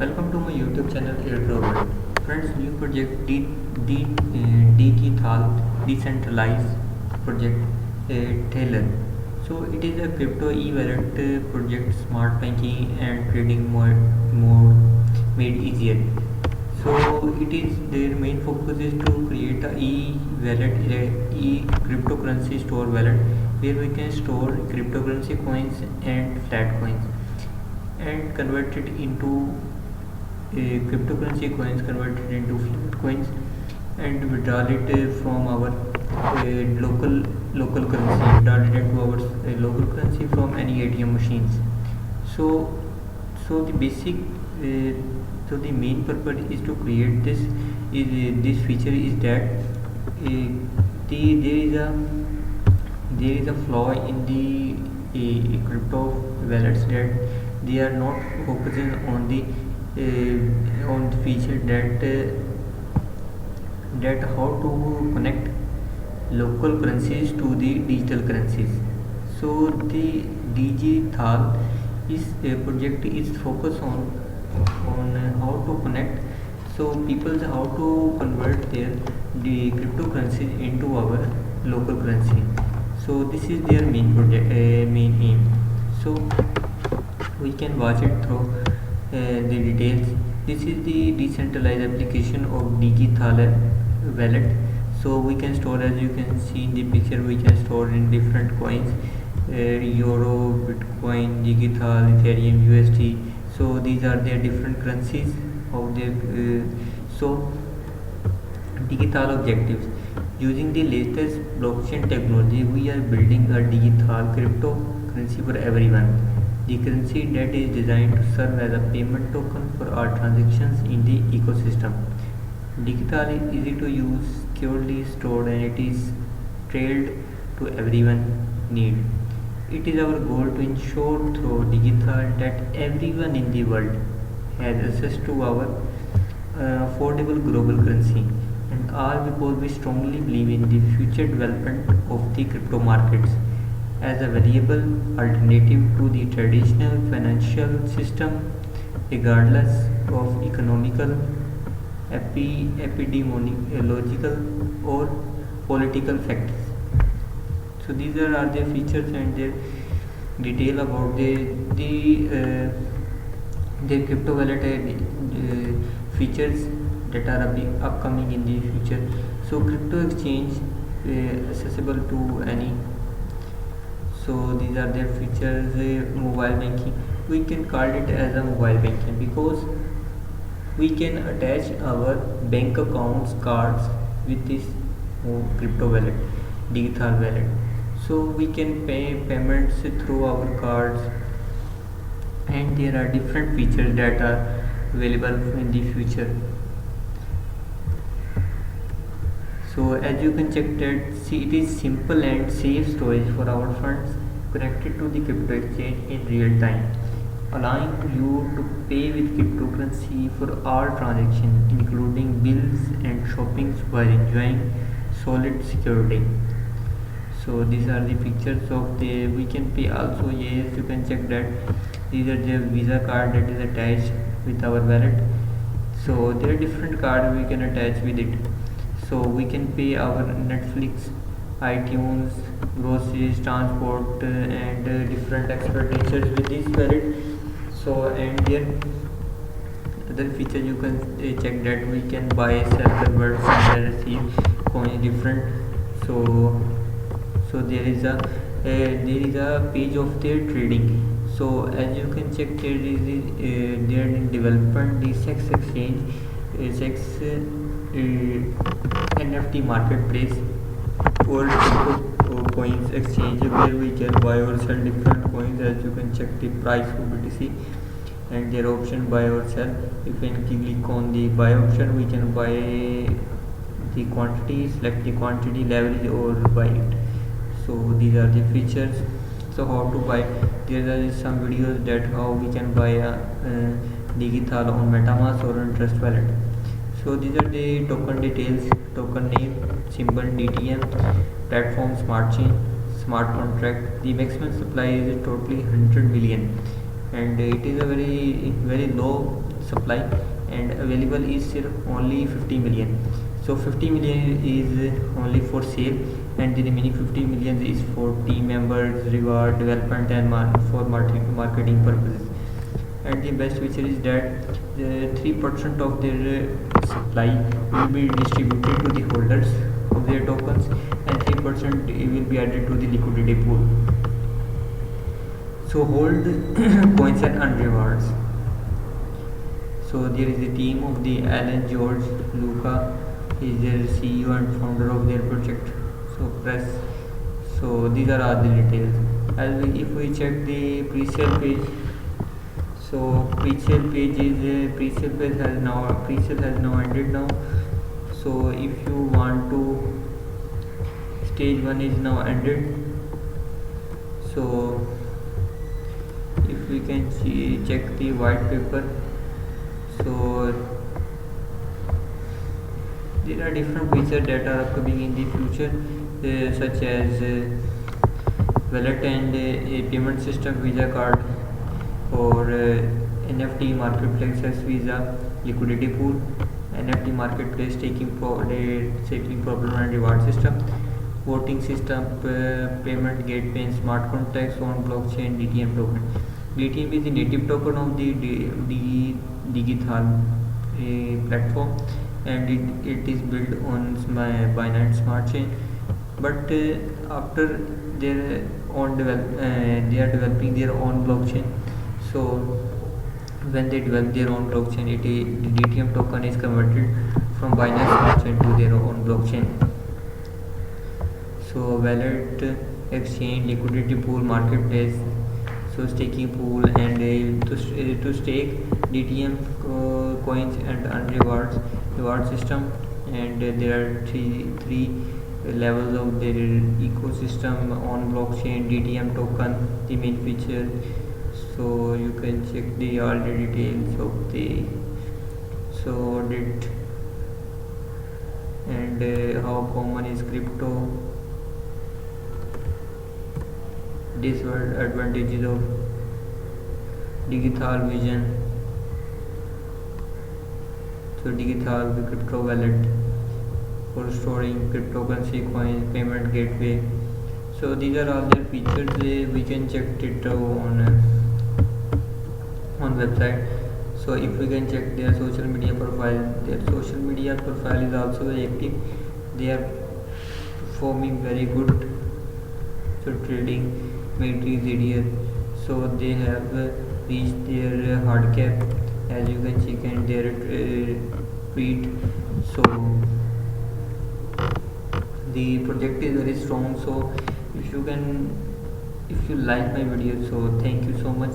Welcome to my YouTube channel Airdrop. Friends, new project DKThal decentralized project Taylor. So it is a crypto e-wallet project, smart banking and trading more made easier. So it is their main focus is to create a e-wallet, cryptocurrency store wallet where we can store cryptocurrency coins and flat coins and convert it into cryptocurrency coins, converted into fiat coins, and withdraw it from our local currency, withdraw it into our local currency from any ATM machines. So so the basic uh, so the main purpose is to create this feature is that there is a flaw in the crypto wallets, that they are not focusing on the feature that how to connect local currencies to the digital currencies. So the DigiThal is a project is focused on how to connect, so people how to convert the cryptocurrencies into our local currency. So this is their main project, main aim. So we can watch it through the details. This is the decentralized application of DigiThal wallet. So we can store, as you can see in the picture, we can store in different coins, euro, bitcoin, DigiThal, ethereum, USD. So these are their different currencies of their so DigiThal objectives. Using the latest blockchain technology, we are building a DigiThal cryptocurrency for everyone. The currency that is designed to serve as a payment token for all transactions in the ecosystem. DigiThal is easy to use, securely stored, and it is trailed to everyone need. It is our goal to ensure through DigiThal that everyone in the world has access to our affordable global currency, and all because we strongly believe in the future development of the crypto markets as a valuable alternative to the traditional financial system, regardless of economical, epidemiological, or political factors. So these are the features and their detail about the crypto wallet features that are upcoming in the future. So crypto exchange accessible to any. So these are their features. Mobile banking, we can call it as a mobile banking because we can attach our bank accounts cards with this crypto wallet, digital wallet. So we can pay payments through our cards, and there are different features that are available in the future. So as you can check that, see, it is simple and safe storage for our funds connected to the crypto exchange in real time, allowing you to pay with cryptocurrency for all transactions, including bills and shopping, while enjoying solid security. So these are the features of the. We can pay also. Yes, you can check that these are the Visa card that is attached with our wallet. So there are different cards we can attach with it. So we can pay our Netflix, iTunes, groceries, transport, and different expenditures with this wallet. So and there other feature you can check that we can buy, sell, convert, send, and receive coins different. So there is a page of their trading. So as you can check, there is there in development the sex exchange, sex NFT marketplace or crypto coins exchange, where we can buy or sell different coins. As you can check the price of BTC and their option buy or sell. If we click on the buy option, we can buy the quantity, select the quantity, leverage, or buy it. So these are the features. So how to buy, there are some videos that how we can buy a DigiThal on MetaMask or on Trust Wallet. So these are the token details: token name, symbol DTM, platform smart chain, smart contract. The maximum supply is totally 100 million, and it is a very low supply, and available is only 50 million. So 50 million is only for sale, and the remaining 50 million is for team members, reward, development, and for marketing purposes. And the best feature is that 3% of their supply will be distributed to the holders of their tokens, and 3% will be added to the liquidity pool. So hold coins and earn rewards. So there is a team of the Alan George Luca is their CEO and founder of their project. So these are all the details. If we check the pre-sale page, so pre-sale page has now ended now. So if you want to, stage 1 is now ended. So if we can check the white paper, so there are different features that are upcoming in the future, such as wallet and a payment system, Visa card, or NFT marketplace as Visa, liquidity pool, NFT marketplace, taking problem and reward system, voting system, payment gateway, and smart contracts on blockchain, DTM token. DTM is the native token of the Digital platform, and it is built on Binance Smart Chain. But after their own they are developing their own blockchain. So when they develop their own blockchain, the DTM token is converted from Binance Smart Chain to their own blockchain. So wallet, exchange, liquidity pool, marketplace, so staking pool, and to stake DTM coins and earn reward system. And there are three levels of their ecosystem on blockchain, DTM token, the main feature. So you can check all the details of the and how common is crypto, disadvantages of digital vision. So digital crypto wallet for storing cryptocurrency coins, payment gateway. So these are all the features. We can check it on website. So if we can check their social media profile is also very active. They are performing very good. So trading matrix idiot. So they have reached their hard cap, as you can check, and their tweet. So the project is very strong. So if you like my video, so thank you so much.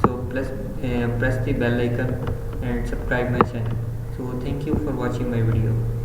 So press the bell icon and subscribe my channel. So thank you for watching my video.